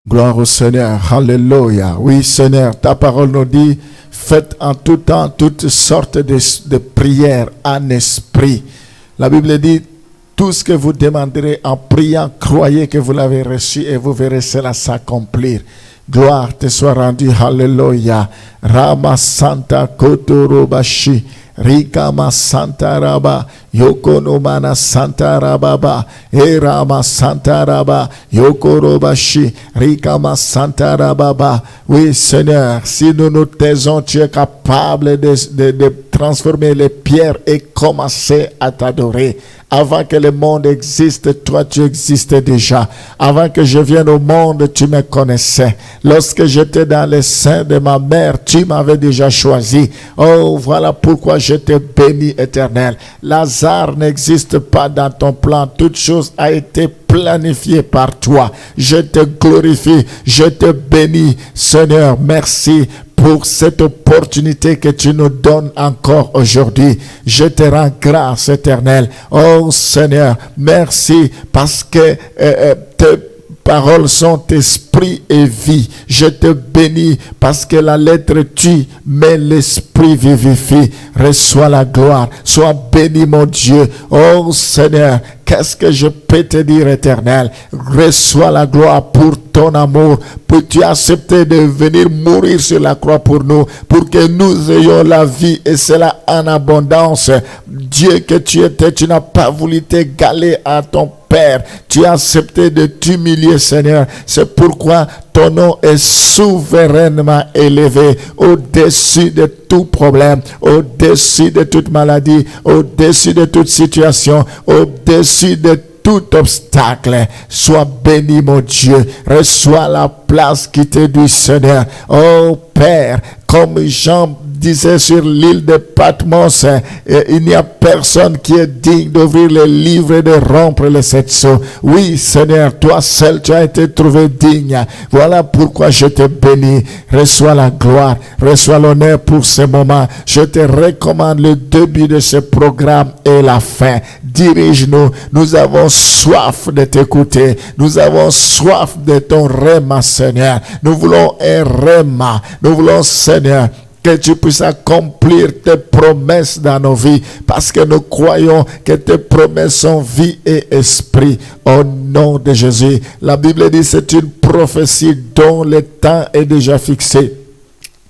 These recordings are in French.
Gloire au Seigneur. Alléluia. Oui, Seigneur, ta parole nous dit, faites en tout temps toutes sortes de prières en esprit. La Bible dit, tout ce que vous demanderez en priant, croyez que vous l'avez reçu et vous verrez cela s'accomplir. Gloire te soit rendue. Alléluia. Rama Santa Kotorobashi. Rikama Santa Raba. Yokonomana Santa Rababa. Erama Santa Raba. Yokorobashi. Rikama Santa Rababa. Oui, Seigneur, si nous nous taisons, tu es capable de transformer les pierres et commencer à t'adorer. Avant que le monde existe, toi tu existais déjà. Avant que je vienne au monde, tu me connaissais. Lorsque j'étais dans le sein de ma mère, tu m'avais déjà choisi. Oh, voilà pourquoi je te bénis, Éternel. Lazare n'existe pas dans ton plan. Toute chose a été planifiée par toi. Je te glorifie, je te bénis, Seigneur. Merci pour cette opportunité que tu nous donnes encore aujourd'hui. Je te rends grâce, Éternel. Oh Seigneur, merci parce que tes paroles sont esprit et vie. Je te bénis parce que la lettre tue, mais l'esprit vivifie. Reçois la gloire. Sois béni, mon Dieu. Oh Seigneur, qu'est-ce que je peux te dire, Éternel? Reçois la gloire pour ton amour. Pour tu as accepté de venir mourir sur la croix pour nous, pour que nous ayons la vie et cela en abondance. Dieu que tu étais, tu n'as pas voulu t'égaler à ton Père. Tu as accepté de t'humilier, Seigneur. C'est pourquoi ton nom est souverainement élevé au-dessus de tout problème, au-dessus de toute maladie, au-dessus de toute situation, au-dessus de tout obstacle. Sois béni, mon Dieu. Reçois la place qui t'est due, Seigneur. Oh Père, comme Jean disait sur l'île de Patmos, il n'y a personne qui est digne d'ouvrir les livres et de rompre les sept sceaux. Oui, Seigneur, toi seul, tu as été trouvé digne. Voilà pourquoi je te bénis. Reçois la gloire, reçois l'honneur pour ce moment. Je te recommande le début de ce programme et la fin. Dirige-nous. Nous avons soif de t'écouter. Nous avons soif de ton rhéma, Seigneur. Nous voulons un rhéma. Nous voulons, Seigneur, que tu puisses accomplir tes promesses dans nos vies, parce que nous croyons que tes promesses sont vie et esprit. Au nom de Jésus. La Bible dit que c'est une prophétie dont le temps est déjà fixé.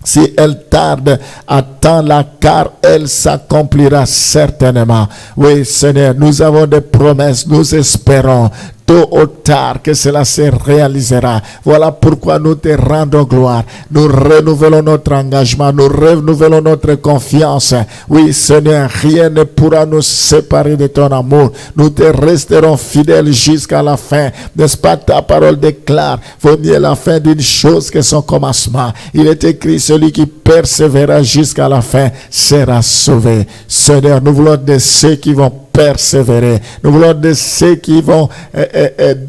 Si elle tarde, attends-la, car elle s'accomplira certainement. Oui, Seigneur, nous avons des promesses, nous espérons tôt ou tard que cela se réalisera. Voilà pourquoi nous te rendons gloire. Nous renouvelons notre engagement, nous renouvelons notre confiance. Oui, Seigneur, rien ne pourra nous séparer de ton amour. Nous te resterons fidèles jusqu'à la fin. N'est-ce pas, ta parole déclare, vaut mieux la fin d'une chose que son commencement. Il est écrit, celui qui persévérera jusqu'à la fin sera sauvé. Seigneur, nous voulons de ceux qui vont persévérer. Nous voulons de ceux qui vont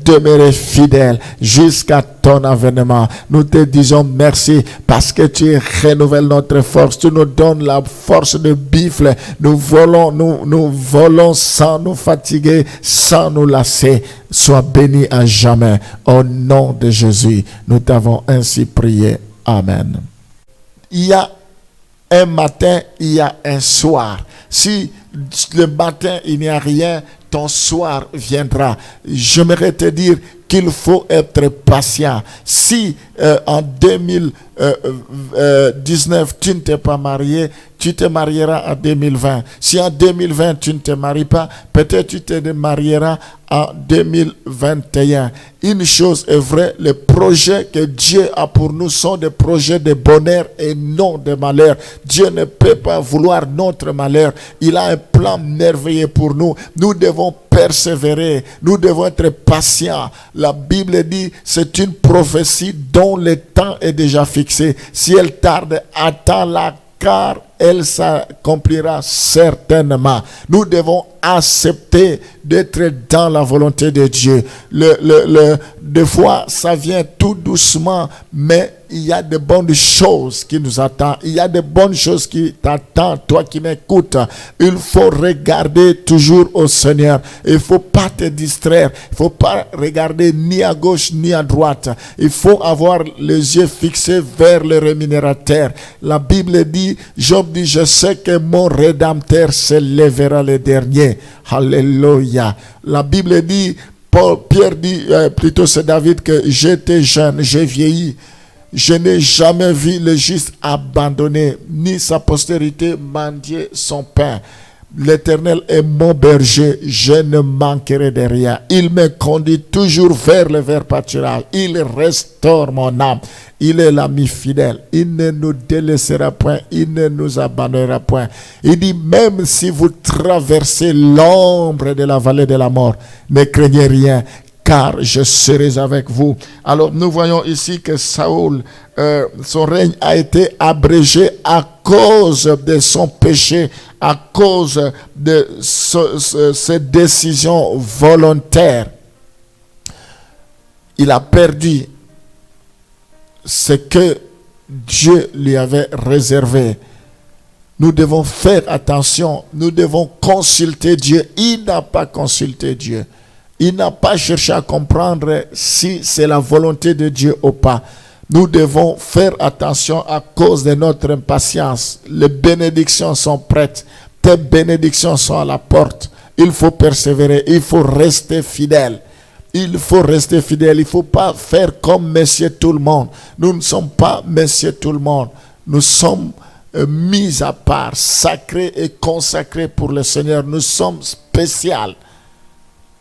demeurer fidèles jusqu'à ton avènement. Nous te disons merci parce que tu renouvelles notre force. Tu nous donnes la force de buffle. Nous volons sans nous fatiguer, sans nous lasser. Sois béni à jamais. Au nom de Jésus, nous t'avons ainsi prié. Amen. Il y a un matin, il y a un soir. Si le matin, il n'y a rien, ton soir viendra. J'aimerais te dire qu'il faut être patient. Si en 2019, tu ne t'es pas marié, tu te marieras en 2020. Si en 2020, tu ne te maries pas, peut-être tu te marieras en 2021. Une chose est vraie, les projets que Dieu a pour nous sont des projets de bonheur et non de malheur. Dieu ne peut pas vouloir notre malheur. Il a un plan merveilleux pour nous. Nous devons persévérer. Nous devons être patients. La Bible dit, c'est une prophétie dont le temps est déjà fixé. Si elle tarde, attends-la, car elle s'accomplira certainement. Nous devons accepter d'être dans la volonté de Des fois, ça vient tout doucement, mais il y a de bonnes choses qui nous attendent. Il y a de bonnes choses qui t'attendent, toi qui m'écoutes. Il faut regarder toujours au Seigneur. Il ne faut pas te distraire. Il ne faut pas regarder ni à gauche ni à droite. Il faut avoir les yeux fixés vers le rémunérateur. La Bible dit, Job dit, je sais que mon Rédempteur se lèvera le dernier. Alléluia. La Bible dit, Pierre dit, plutôt c'est David, que j'étais jeune, j'ai vieilli. Je n'ai jamais vu le juste abandonné, ni sa postérité mendier son pain. L'Éternel est mon berger, je ne manquerai de rien. Il me conduit toujours vers le vert pâturage. Il restaure mon âme. Il est l'ami fidèle. Il ne nous délaissera point. Il ne nous abandonnera point. Il dit, même si vous traversez l'ombre de la vallée de la mort, ne craignez rien, car je serai avec vous. Alors nous voyons ici que Saoul, son règne a été abrégé à cause de son péché, à cause de ses décisions volontaires. Il a perdu ce que Dieu lui avait réservé. Nous devons faire attention, nous devons consulter Dieu. Il n'a pas consulté Dieu. Il n'a pas cherché à comprendre si c'est la volonté de Dieu ou pas. Nous devons faire attention à cause de notre impatience. Les bénédictions sont prêtes. Tes bénédictions sont à la porte. Il faut persévérer. Il faut rester fidèle. Il faut rester fidèle. Il ne faut pas faire comme Monsieur Tout le monde. Nous ne sommes pas Monsieur Tout le monde. Nous sommes mis à part, sacrés et consacrés pour le Seigneur. Nous sommes spéciaux.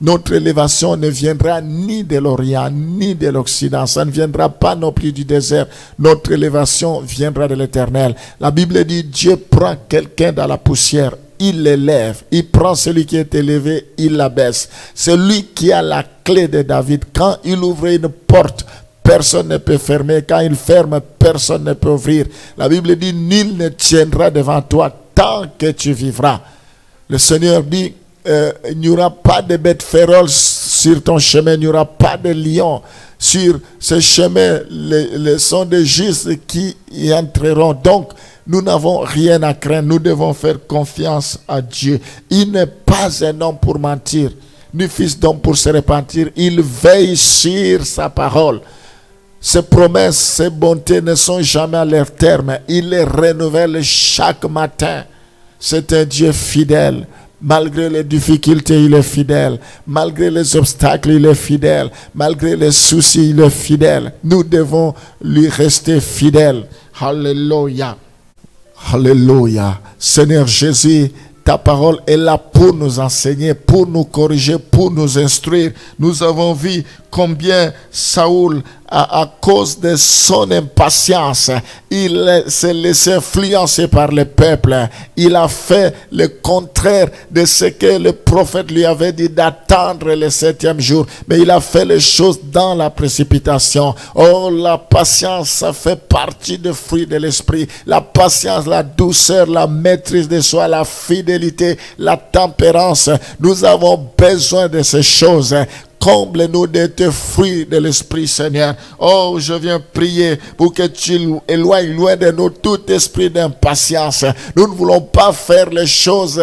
Notre élévation ne viendra ni de l'Orient, ni de l'Occident. Ça ne viendra pas non plus du désert. Notre élévation viendra de l'Éternel. La Bible dit, Dieu prend quelqu'un dans la poussière, il l'élève. Il prend celui qui est élevé, il l'abaisse. Celui qui a la clé de David, quand il ouvre une porte, personne ne peut fermer. Quand il ferme, personne ne peut ouvrir. La Bible dit, nul ne tiendra devant toi tant que tu vivras. Le Seigneur dit, il n'y aura pas de bêtes féroces sur ton chemin, il n'y aura pas de lions sur ce chemin. Les sont des justes qui y entreront. Donc, nous n'avons rien à craindre. Nous devons faire confiance à Dieu. Il n'est pas un homme pour mentir, ni fils d'homme pour se repentir. Il veille sur sa parole. Ses promesses, ses bontés ne sont jamais à leur terme. Il les renouvelle chaque matin. C'est un Dieu fidèle. Malgré les difficultés, il est fidèle. Malgré les obstacles, il est fidèle. Malgré les soucis, il est fidèle. Nous devons lui rester fidèles. Alléluia. Alléluia. Seigneur Jésus, ta parole est là pour nous enseigner, pour nous corriger, pour nous instruire. Nous avons vu combien Saoul, à cause de son impatience, il s'est laissé influencer par le peuple. Il a fait le contraire de ce que le prophète lui avait dit d'attendre le 7e jour. Mais il a fait les choses dans la précipitation. Oh, la patience, ça fait partie des fruits de l'esprit. La patience, la douceur, la maîtrise de soi, la fidélité, la tempérance. Nous avons besoin de ces choses. Comble-nous de tes fruits de l'Esprit, Seigneur. Oh, je viens prier pour que tu éloignes loin de nous tout esprit d'impatience. Nous ne voulons pas faire les choses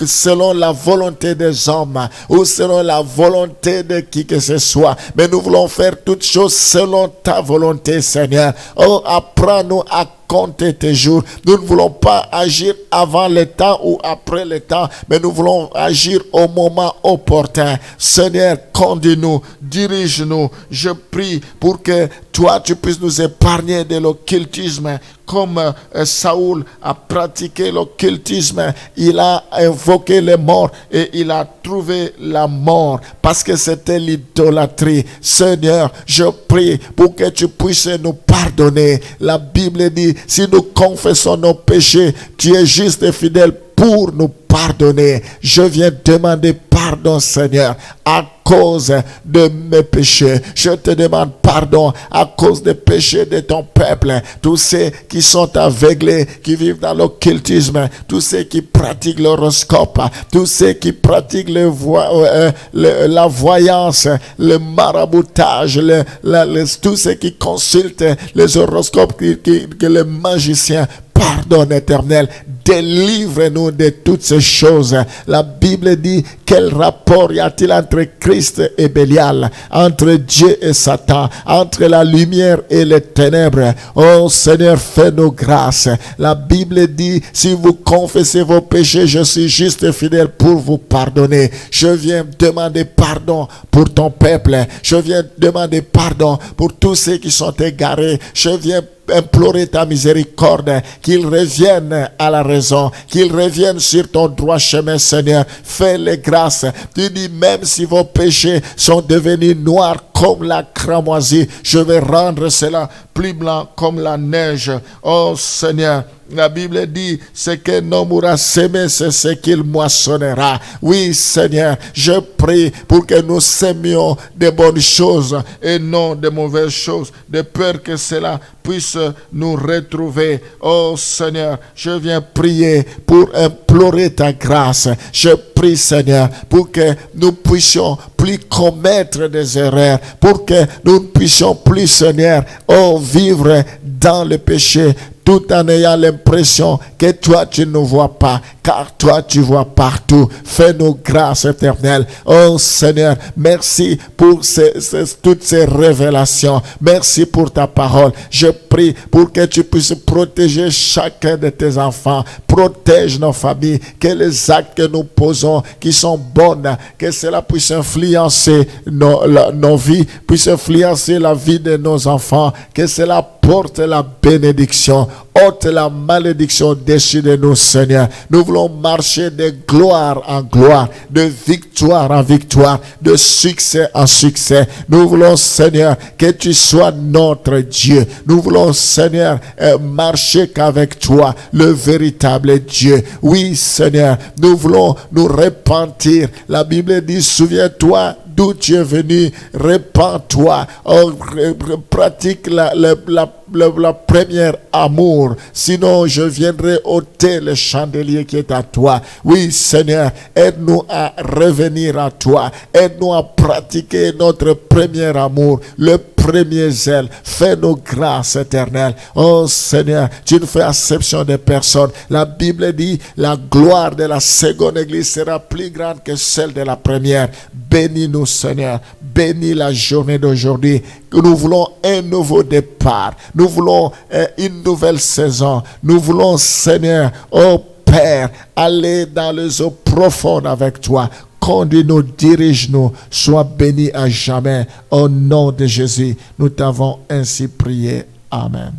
selon la volonté des hommes ou selon la volonté de qui que ce soit. Mais nous voulons faire toutes choses selon ta volonté, Seigneur. Oh, apprends-nous à compter tes jours. Nous ne voulons pas agir avant le temps ou après le temps, mais nous voulons agir au moment opportun. Seigneur, conduis-nous, dirige-nous. Je prie pour que toi, tu puisses nous épargner de l'occultisme. Comme Saoul a pratiqué l'occultisme, il a invoqué les morts et il a trouvé la mort parce que c'était l'idolâtrie. Seigneur, je prie pour que tu puisses nous pardonner. La Bible dit, si nous confessons nos péchés, tu es juste et fidèle pour nous pardonner. Je viens demander pardon, Seigneur, à cause de mes péchés. Je te demande pardon à cause des péchés de ton peuple. Tous ceux qui sont aveuglés, qui vivent dans l'occultisme, tous ceux qui pratiquent l'horoscope, tous ceux qui pratiquent la voyance, le maraboutage, tous ceux qui consultent les horoscopes, que les magiciens. Pardonne, Éternel, délivre-nous de toutes ces choses. La Bible dit, quel rapport y a-t-il entre Christ et Bélial, entre Dieu et Satan, entre la lumière et les ténèbres? Oh Seigneur, fais-nous grâce. La Bible dit, si vous confessez vos péchés, je suis juste et fidèle pour vous pardonner. Je viens demander pardon pour ton peuple. Je viens demander pardon pour tous ceux qui sont égarés. Je viens implorer ta miséricorde, qu'ils reviennent à la raison, qu'ils reviennent sur ton droit chemin, Seigneur. Fais-les grâces. Tu dis, même si vos péchés sont devenus noirs comme la cramoisie, je vais rendre cela plus blanc comme la neige. Oh Seigneur, la Bible dit, ce qu'un homme aura sémé, c'est ce qu'il moissonnera. Oui, Seigneur, je prie pour que nous sémions de bonnes choses et non de mauvaises choses, de peur que cela puisse nous retrouver. Oh Seigneur, je viens prier pour implorer ta grâce. Je prie, Seigneur, pour que nous puissions plus commettre des erreurs, pour que nous ne puissions plus, Seigneur, vivre dans le péché, tout en ayant l'impression que toi tu ne vois pas, car toi tu vois partout. Fais-nous grâce, éternelle. Oh Seigneur, merci pour toutes ces révélations. Merci pour ta parole. Je prie pour que tu puisses protéger chacun de tes enfants. Protège nos familles, que les actes que nous posons, qui sont bonnes, que cela puisse influencer nos vies, puisse influencer la vie de nos enfants, que cela porte la bénédiction, ôte la malédiction dessus de nous, Seigneur. Nous voulons marcher de gloire en gloire, de victoire en victoire, de succès en succès. Nous voulons, Seigneur, que tu sois notre Dieu. Nous voulons, Seigneur, marcher qu'avec toi, le véritable Dieu. Oui, Seigneur, nous voulons nous repentir. La Bible dit, souviens-toi d'où tu es venu, répands-toi, pratique la première amour, sinon je viendrai ôter le chandelier qui est à toi. Oui, Seigneur, aide-nous à revenir à toi, aide-nous à pratiquer notre premier amour, le premier zèle. Fais-nous grâce, éternelle. Oh Seigneur, tu ne fais exception de personne. La Bible dit, la gloire de la seconde église sera plus grande que celle de la première. Bénis-nous, Seigneur. Bénis la journée d'aujourd'hui. Nous voulons un nouveau départ. Nous voulons une nouvelle saison. Nous voulons, Seigneur, oh Père, aller dans les eaux profondes avec toi. Conduis-nous, dirige-nous, sois béni à jamais. Au nom de Jésus, nous t'avons ainsi prié. Amen.